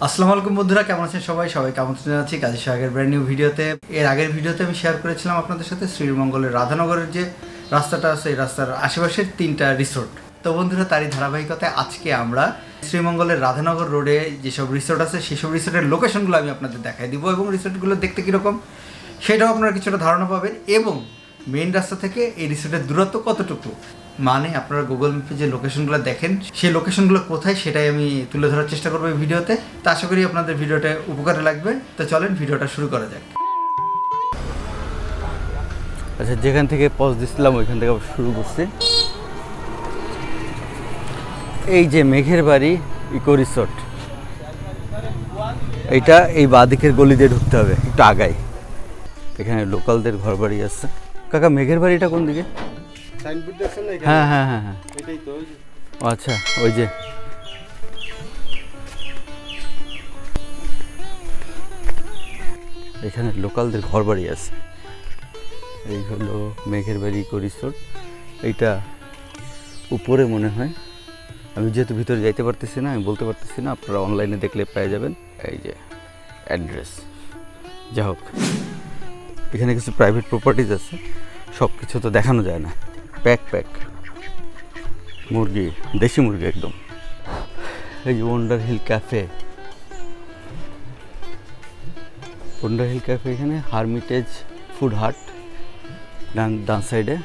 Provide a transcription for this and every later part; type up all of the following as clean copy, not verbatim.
আসসালামু আলাইকুম বন্ধুরা, কেমন আছেন সবাই? সবাইকে আমন্ত্রণ জানাচ্ছি কাজী সোহাগের ব্র্যান্ড নিউ ভিডিওতে। এর আগের ভিডিওতে আমি শেয়ার করেছিলাম আপনাদের সাথে শ্রীমঙ্গলের রাধানগরের যে রাস্তাটা আছে, এই রাস্তার আশেপাশের 3টা রিসোর্ট। তো বন্ধুরা, তারই ধারাবাহিকতায় আজকে আমরা শ্রীমঙ্গলের রাধানগর রোডে যেসব রিসোর্ট আছে সেসব রিসোর্টের লোকেশনগুলো আমি আপনাদের দেখাই দিব এবং রিসোর্টগুলো দেখতে কীরকম সেটাও আপনারা কিছুটা ধারণা পাবেন এবং মেইন রাস্তা থেকে এই রিসোর্টের দূরত্ব কতটুকু, মানে আপনারা গুগল ম্যাপে যে লোকেশনগুলো দেখেন সেই লোকেশনগুলো কোথায় সেটাই আমি তুলে ধরার চেষ্টা করবো এই ভিডিওতে। তো আশা করি আপনাদের ভিডিওটা উপকারে লাগবে। তো চলেন ভিডিওটা শুরু করা যাক। আচ্ছা, যেখান থেকে পজ দিচ্ছিলাম ওইখান থেকে শুরু করছি। এই যে মেঘের বাড়ি ইকো রিসোর্ট, এইটা এই বাঁদিকের গলি দিয়ে ঢুকতে হবে, একটু আগাই। এখানে লোকালদের ঘর বাড়ি আছে। কাকা, মেঘের বাড়িটা কোন দিকে? হ্যাঁ হ্যাঁ হ্যাঁ হ্যাঁ, আচ্ছা ওই যে এখানে লোকালদের ঘর বাড়ি আছে। এই হলো মেঘের বাড়ি ইকো রিসোর্ট। এইটা উপরে মনে হয়, আমি যেহেতু ভিতরে যাইতে পারতেছি না, আমি বলতে পারতেছি না, আপনারা অনলাইনে দেখলে পেয়ে যাবেন। এই যে অ্যাড্রেস। যা হোক, এখানে কিছু প্রাইভেট প্রপার্টিজ আছে, সব কিছু তো দেখানো যায় না। প্যাক মুরগি, দেশি মুরগি একদম। এই যে wonder hill cafe, wonder hill cafe এখানে হারমিটেজ ফুড হাট ডান সাইডে,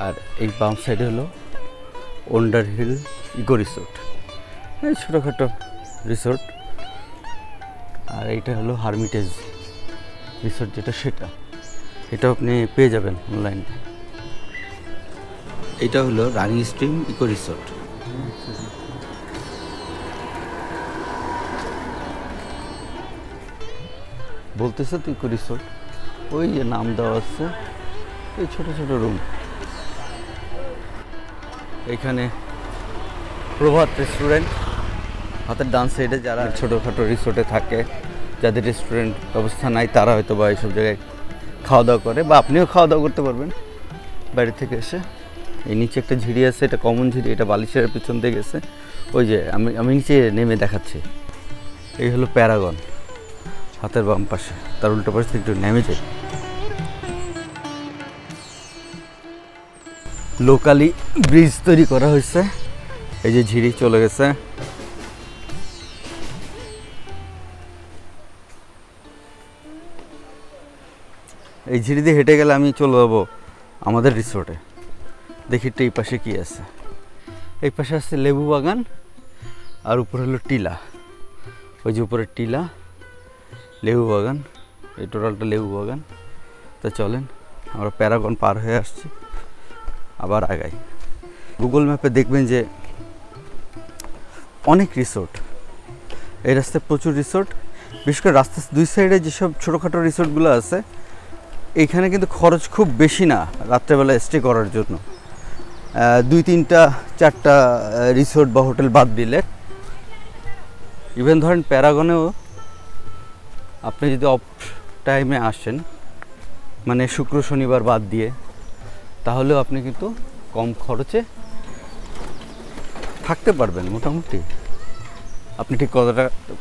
আর এই বাম সাইডে হলো ওয়ান্ডার হিল ইকো রিসোর্ট। এই ছোটোখাটো রিসোর্ট। আর এইটা হলো হারমিটেজ রিসোর্ট, যেটা সেটা এটাও আপনি পেয়ে যাবেন অনলাইনে। এটা হলো রানিং স্ট্রিম ইকো রিসোর্ট। বলতেছে তো ইকো রিসোর্ট, ওই যে নাম দেওয়া আছে, এই ছোটো ছোটো রুম। এখানে প্রভাত রেস্টুরেন্ট হাতের ডান সাইডে। যারা ছোটোখাটো রিসোর্টে থাকে, যাদের রেস্টুরেন্ট ব্যবস্থা নাই, তারা হয়তো বা এইসব জায়গায় খাওয়া দাওয়া করে, বা আপনিও খাওয়া দাওয়া করতে পারবেন বাড়ি থেকে এসে। এই নিচে একটা ঝিড়ি আছে, এটা কমন ঝিড়ি, এটা বালিশের পিছন দিয়ে গেছে। ওই যে আমি নিচে নেমে দেখাচ্ছি। এই হলো প্যারাগন, হাতের বাম পাশে, তার উল্টো পাশে একটু নেমে যায়। লোকালি ব্রিজ তৈরি করা হয়েছে, এই যে ঝিড়ি চলে গেছে। এই ঝিড়ি দিয়ে হেঁটে গেলে আমি চলে যাবো আমাদের রিসোর্টে। দেখি একটু এই পাশে কী আছে। এই পাশে আছে লেবু বাগান, আর উপরে হলো টিলা। ওই যে উপরে টিলা, লেবু বাগান, এই টোটালটা লেবু বাগান। তা চলেন, আমরা প্যারাগন পার হয়ে আসছি, আবার আগাই। গুগল ম্যাপে দেখবেন যে অনেক রিসোর্ট, এই রাস্তায় প্রচুর রিসোর্ট। বিশেষ করে রাস্তার দুই সাইডে যেসব ছোটোখাটো রিসোর্টগুলো আছে, এইখানে কিন্তু খরচ খুব বেশি না রাত্রেবেলা স্টে করার জন্য। 2-3-4টা রিসোর্ট বা হোটেল বাদ দিলে, ইভেন ধরেন প্যারাগনেও আপনি যদি অফ টাইমে আসেন, মানে শুক্র শনিবার বাদ দিয়ে, তাহলেও আপনি কিন্তু কম খরচে থাকতে পারবেন মোটামুটি। আপনি ঠিক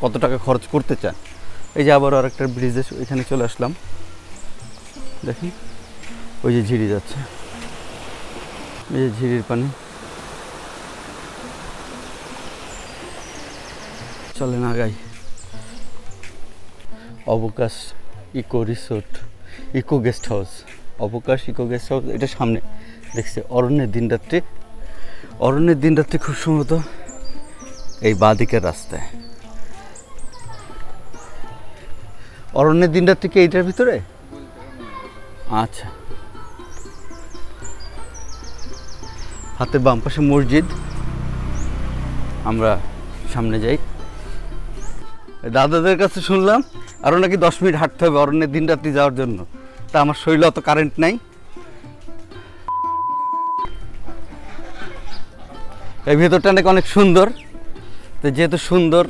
কত টাকা খরচ করতে চান। এই যে আবার আরেকটা ব্রিজে এখানে চলে আসলাম, দেখি ওই যে ঝিরি যাচ্ছে, এই যে ঝিরির পানি। চলেন আগাই। Abakash eco resort, eco guest house, Abakash eco guest house, এটা সামনে দেখছি। অরণ্যের দিনরাত্রি, অরণ্যের দিনরাত্রি খুব সম্ভবত এই বাঁদিকের রাস্তায়। অরণ্যের দিনরাত্রি কি এইটার ভিতরে? আচ্ছা, হাতের বাম পাশে মসজিদ। আমরা সামনে যাই। দাদাদের কাছে শুনলাম আরও নাকি 10 মিনিট হাঁটতে হবে অরণ্যের দিনরাত্রি যাওয়ার জন্য। তা আমার শরীরে অত কারেন্ট নাই। এই ভেতরটা নাকি অনেক সুন্দর। তো যেহেতু সুন্দর,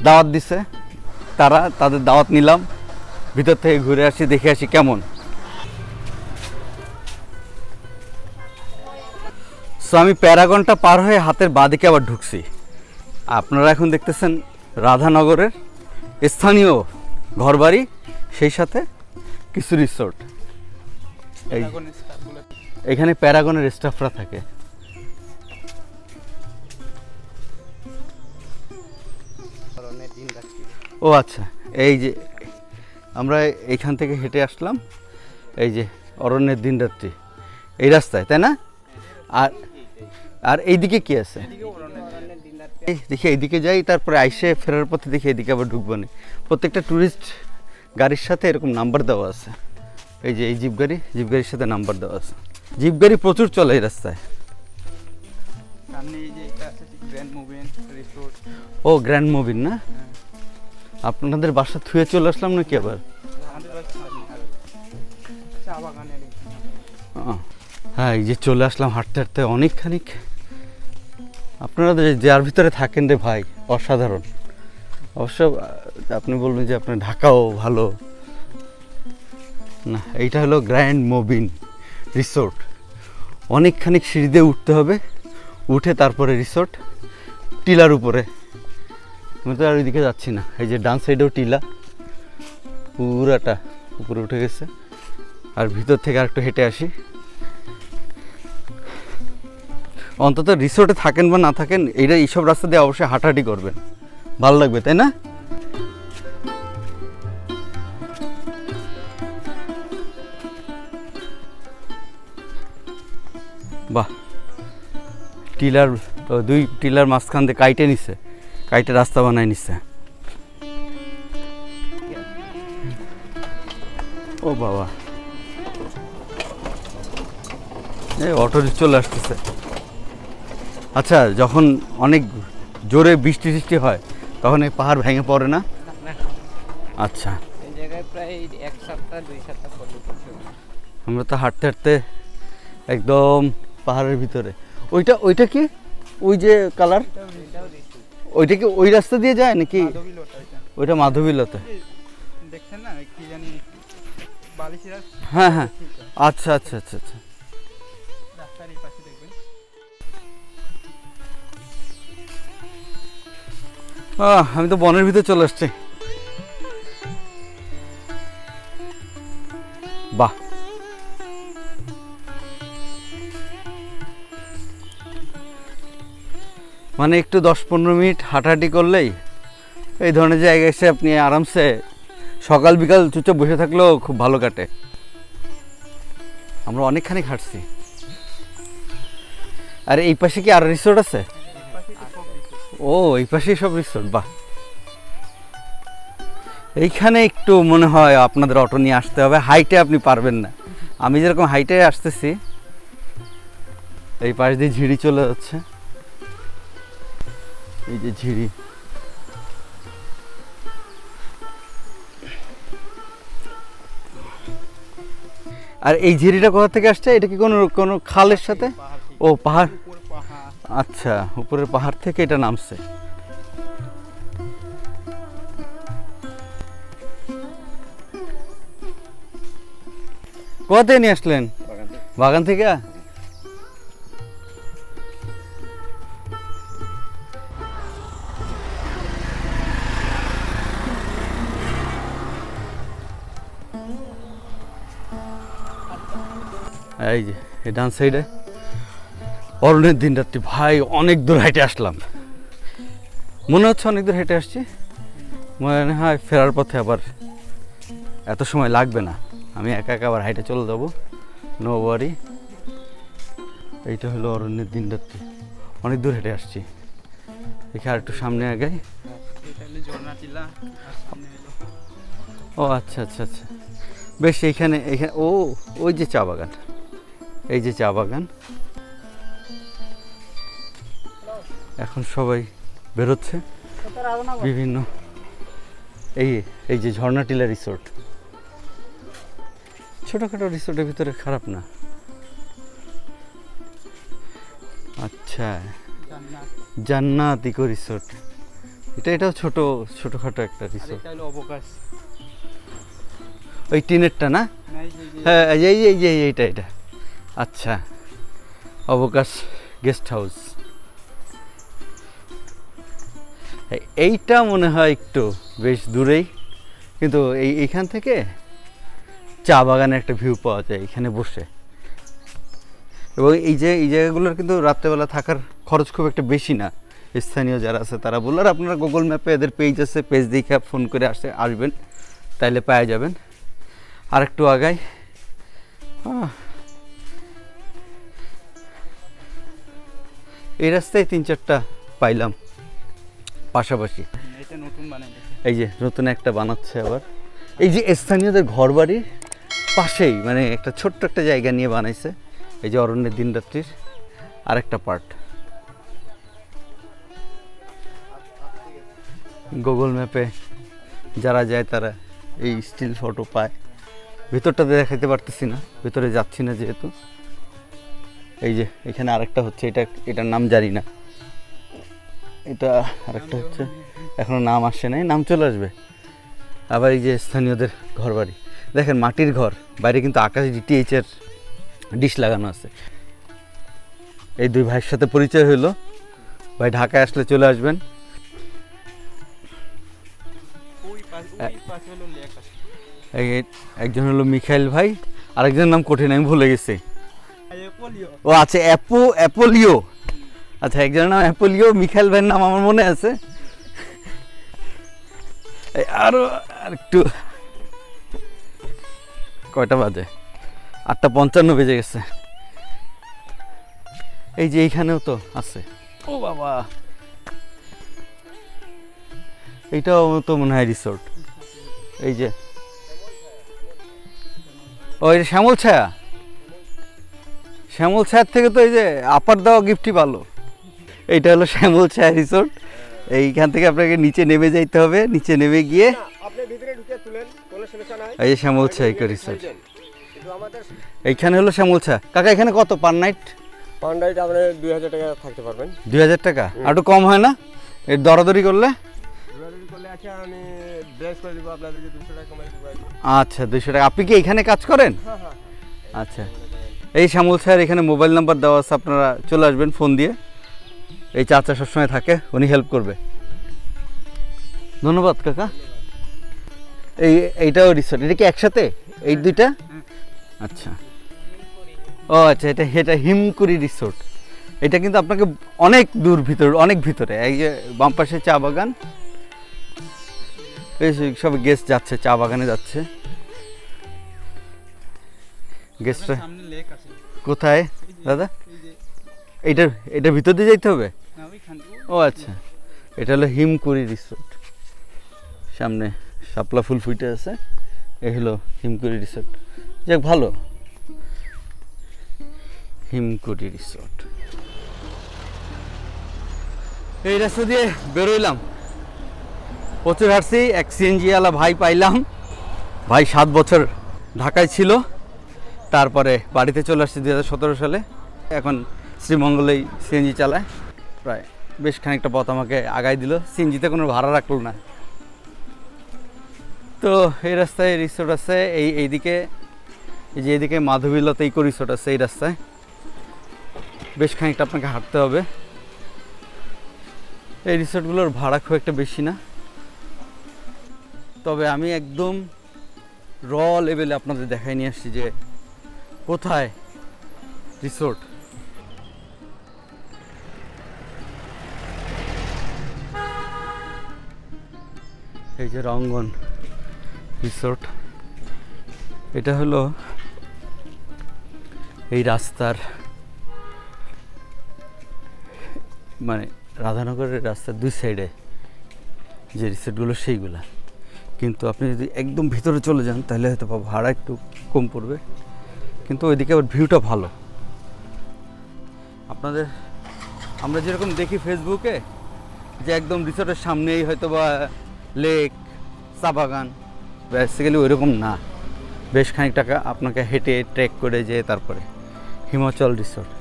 দাওয়াত দিছে তারা, তাদের দাওয়াত নিলাম। ভিতর থেকে ঘুরে আসি, দেখে আসি কেমন। সো আমি প্যারাগনটা পার হয়ে হাতের বাঁদিকে আবার ঢুকছি। আপনারা এখন দেখতেছেন রাধানগরের স্থানীয় ঘরবাড়ি, সেই সাথে কিছু রিসোর্ট। এই এখানে প্যারাগনের স্টাফরা থাকে। ও আচ্ছা, এই যে আমরা এইখান থেকে হেঁটে আসলাম, এই যে অরণ্যের দিনরাত্রি এই রাস্তায়, তাই না? আর আর এইদিকে কি আছে? দেখি এইদিকে যাই, তারপরে আইসে ফেরার পথে দেখি এদিকে আবার ঢুকবো না। প্রত্যেকটা ট্যুরিস্ট গাড়ির সাথে এরকম নাম্বার দেওয়া আছে। এই যে এই জিপ গাড়ির সাথে নাম্বার দেওয়া আছে। জিপ গাড়ি প্রচুর চলে এই রাস্তায়। ও গ্র্যান্ড মুভিন না? আপনাদের বাসা থুয়ে চলে আসলাম নাকি আবার? হ্যাঁ, এই যে চলে আসলাম হাঁটতে হাঁটতে অনেকখানি। আপনারা যার ভিতরে থাকেন রে ভাই, অসাধারণ। অবশ্য আপনি বলবেন যে আপনার ঢাকাও ভালো না। এইটা হলো গ্র্যান্ড মুভিন রিসোর্ট। অনেকখানি সিঁড়ি দিয়ে উঠতে হবে, উঠে তারপরে রিসোর্ট টিলার উপরে। আমি তো আর ওইদিকে যাচ্ছি না। এই যে ডান সাইডেও টিলা, পুরাটা উপরে উঠে গেছে। আর ভিতর থেকে আর একটু হেঁটে আসি। অন্তত রিসোর্টে থাকেন বা না থাকেন, এইসব রাস্তা দিয়ে অবশ্যই হাঁটাহাঁটি করবেন, ভালো লাগবে, তাই না? বাহ, টিলার দুই টিলার মাঝখান দিয়ে কাইটে নিছে, কাইটে রাস্তা বানায় নিছে। ও বাবা, এই অটো চলে আসতেছে। আচ্ছা, যখন অনেক জোরে বৃষ্টি টিষ্টি হয় তখন এই পাহাড় ভেঙে পড়ে না? আচ্ছা, আমরা তো হাঁটতে হাঁটতে একদম পাহাড়ের ভিতরে। ওইটা কি, ওই যে কালার, ওইটা কি ওই রাস্তা দিয়ে যায় নাকি? ওইটা মাধবীলতা। হ্যাঁ হ্যাঁ, আচ্ছা আচ্ছা আচ্ছা আচ্ছা। আমি তো বনের ভিতরে চলে আসছি। বাহ, মানে একটু 10-15 মিনিট হাঁটাহাঁটি করলেই এই ধরনের জায়গায় এসে আপনি আরামসে সকাল বিকাল চুপচাপ বসে থাকলেও খুব ভালো কাটে। আমরা অনেকখানি হাঁটছি। আর এই পাশে কি আর রিসোর্ট আছে? ও, এই পাশেই সব রিসোর্ট। বাহ, এইখানে একটু মনে হয় আপনাদের অটো নিয়ে আসতে হবে, হাইটে আপনি পারবেন না। আমি যেরকম হাইটে আসতেছি, এই পাশ দিয়ে ঝিরি চলে যাচ্ছে, এই যে ঝিরি। আর এই ঝিরিটা কোথা থেকে আসছে? এটা কি কোনো খালের সাথে? ও পাহাড়, আচ্ছা, উপরের পাহাড় থেকে এটা নামছে। কোথায় নিয়ে আসলেন? বাগান থেকে। এই যে এই ডান সাইডে অরণ্যের দিনরাত্রি। ভাই, অনেক দূর হেঁটে আসলাম, মনে হচ্ছে অনেক দূর হেঁটে আসছি। মনে হয় ফেরার পথে আবার এত সময় লাগবে না, আমি একা একা আবার হাইটে চলে যাবো, নো ওয়ারি। এইটা হলো অরণ্যের দিনরাত্রি। অনেক দূর হেঁটে আসছি। দেখি আর একটু সামনে আগাই। ও আচ্ছা আচ্ছা আচ্ছা, বেশ। এইখানে ও, ওই যে চা বাগান, এই যে চা বাগান। এখন সবাই বেরোচ্ছে বিভিন্ন। এই যে ঝর্ণাটিলা রিসোর্ট, ছোটোখাটো রিসোর্টের ভিতরে খারাপ না। আচ্ছা, জান্নাত ইকো রিসোর্ট। এটাও ছোটোখাটো একটা রিসোর্ট। ওই টিনেরটা না? হ্যাঁ, এইটা। আচ্ছা, অবকাশ গেস্ট হাউস। এইটা মনে হয় একটু বেশ দূরেই, কিন্তু এইখান থেকে চা বাগানের একটা ভিউ পাওয়া যায় এখানে বসে। এবং এই জায়গাগুলোর কিন্তু রাত্রেবেলা থাকার খরচ খুব একটা বেশি না। স্থানীয় যারা আছে তারা বললো, আর আপনারা গুগল ম্যাপে এদের পেজ আছে, পেজ দেখে ফোন করে আসবেন, তাইলে পাওয়া যাবেন। আর একটু আগাই এই রাস্তায় 3-4টা পাইলাম পাশাপাশি। এই যে নতুন একটা বানাচ্ছে আবার, এই যে স্থানীয়দের ঘর বাড়ির পাশেই, মানে একটা ছোট্ট একটা জায়গা নিয়ে বানাইছে। এই যে অরণ্যের দিনরাত্রির আরেকটা পার্ট। গুগল ম্যাপে যারা যায় তারা এই স্টিল ফটো পায়। ভেতরটাতে দেখাতে পারতেছি না, ভেতরে যাচ্ছি না যেহেতু। এই যে এখানে আরেকটা হচ্ছে, এটার নাম জানি না। এটা আরেকটা হচ্ছে, এখনো নাম আসছে না, নাম চলে আসবে। আবার এই যে স্থানীয়দের ঘর বাড়ি দেখেন, মাটির ঘর, বাইরে কিন্তু আকাশ ডিটিএইচের ডিশ লাগানো আছে। এই দুই ভাইয়ের সাথে পরিচয় হলো, ভাই ঢাকায় আসলে চলে আসবেন। একজন হলো মিখাইল ভাই, আরেকজনের নাম কঠিন, আমি ভুলে গেছি। ও আচ্ছা, অ্যাপোলিও। আচ্ছা, একজনের নাম অ্যাপোলিও, মিখাইল ভাইয়ের নাম আমার মনে আছে। আরো একটু, কয়টা বাজে? 8:55 বেজে গেছে। এই যে এইখানেও তো আছে। ও বাবা, এইটাও তো মনে হয় রিসোর্ট। এই যে ও, এটা শ্যামল ছায়া। শ্যামল ছায়ার থেকে তো এই যে আপার দেওয়া গিফটই ভালো। এইটা হলো শ্যামল ছায়া রিসোর্ট। এইখান থেকে আপনাকে নিচে নেমে যাইতে হবে, নিচে নেমে গিয়ে এই যে শ্যামল ছায়া রিসোর্ট। এইখানে হলো শ্যামল ছায়া। কাকা এখানে কত পার নাইট? পার নাইট আপনি 2000 টাকা থাকতে পারবেন। 2000 টাকা? আর একটু কম হয় না এর দরাদরি করলে? আচ্ছা, আমি ড্রেস করে দিব আপনাদেরকে, 200 টাকা কমাই দিব। আচ্ছা, 200 টাকা। আপনি কি এখানে কাজ করেন? আচ্ছা, এই শ্যামল স্যার এখানে মোবাইল নাম্বার দেওয়া আছে, আপনারা চলে আসবেন ফোন দিয়ে। এই চাচা সবসময় থাকে, উনি হেল্প করবে। ধন্যবাদ কাকা। এইটাও রিসোর্ট, এটা কি একসাথে এই দুইটা? আচ্ছা, ও আচ্ছা, এটা হিমকুড়ি রিসোর্ট। এটা কিন্তু আপনাকে অনেক দূর ভিতরে, অনেক ভিতরে। এই যে বাম পাশে চা বাগান, সব গেস্ট যাচ্ছে, চা বাগানে যাচ্ছে গেস্টরা। কোথায় দাদা? এটার ভিতর দিয়ে যাইতে হবে? ও আচ্ছা, এটা হলো হিমকুড়ি রিসোর্ট। সামনে শাপলা ফুল ফুটে আছে, এই হলো হিমকুড়ি রিসোর্ট। যাক, ভালো। হিমকুড়ি রিসোর্ট। এই রাস্তা দিয়ে বেরোইলাম, প্রচুর হাঁটছি। এক সিএনজি ওয়ালা ভাই পাইলাম। ভাই 7 বছর ঢাকায় ছিল, তারপরে বাড়িতে চলে আসছে 2017 সালে। এখন শ্রীমঙ্গলেই সিএনজি চালায়। প্রায় বেশ খানিকটা পথ আমাকে আগাই দিল, সিএনজিতে কোনো ভাড়া রাখলো না। তো এই রাস্তায় রিসোর্ট আছে, এইদিকে, এই যে এইদিকে মাধবীলতা ইকো রিসোর্ট আছে। এই রাস্তায় বেশ খানিকটা আপনাকে হাঁটতে হবে। এই রিসোর্টগুলোর ভাড়া খুব একটা বেশি না, তবে আমি একদম র লেভেলে আপনাদের দেখাই নিয়ে আসছি যে কোথায় রিসোর্ট। এই যে রঙ্গন রিসোর্ট, এটা হলো এই রাস্তার, মানে রাধানগরের রাস্তার 2 সাইডে যে রিসোর্টগুলো সেইগুলা। কিন্তু আপনি যদি একদম ভিতরে চলে যান তাহলে হয়তো ভাড়া একটু কম পড়বে, কিন্তু ওইদিকে আবার ভিউটা ভালো। আপনাদের আমরা যেরকম দেখি ফেসবুকে যে একদম রিসোর্টের সামনেই হয়তো বা লেক, চা বাগান, বেসিক্যালি ওইরকম না। বেশ খানিক টাকা আপনাকে হেঁটে ট্রেক করে যেয়ে তারপরে হিমাচল রিসোর্ট।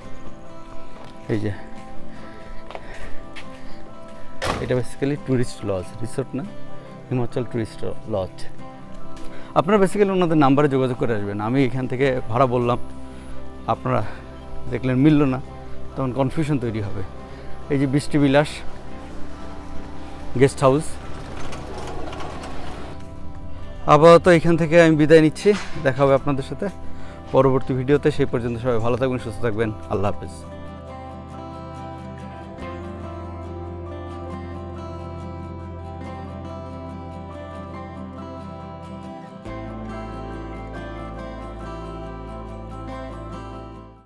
এই যে এটা বেসিক্যালি ট্যুরিস্ট লজ, রিসোর্ট না, হিমাচল ট্যুরিস্ট লজ। আপনারা বেসিক্যালি ওনাদের নাম্বারে যোগাযোগ করে আসবেন। আমি এখান থেকে ভাড়া বললাম, আপনারা দেখলেন মিলল না, তখন কনফিউশন তৈরি হবে। এই যে বৃষ্টি বিলাস, গেস্ট হাউস। আপাতত এখান থেকে আমি বিদায় নিচ্ছি, দেখা হবে আপনাদের সাথে পরবর্তী ভিডিওতে। সেই পর্যন্ত সবাই ভালো থাকবেন, সুস্থ থাকবেন। আল্লাহ হাফেজ।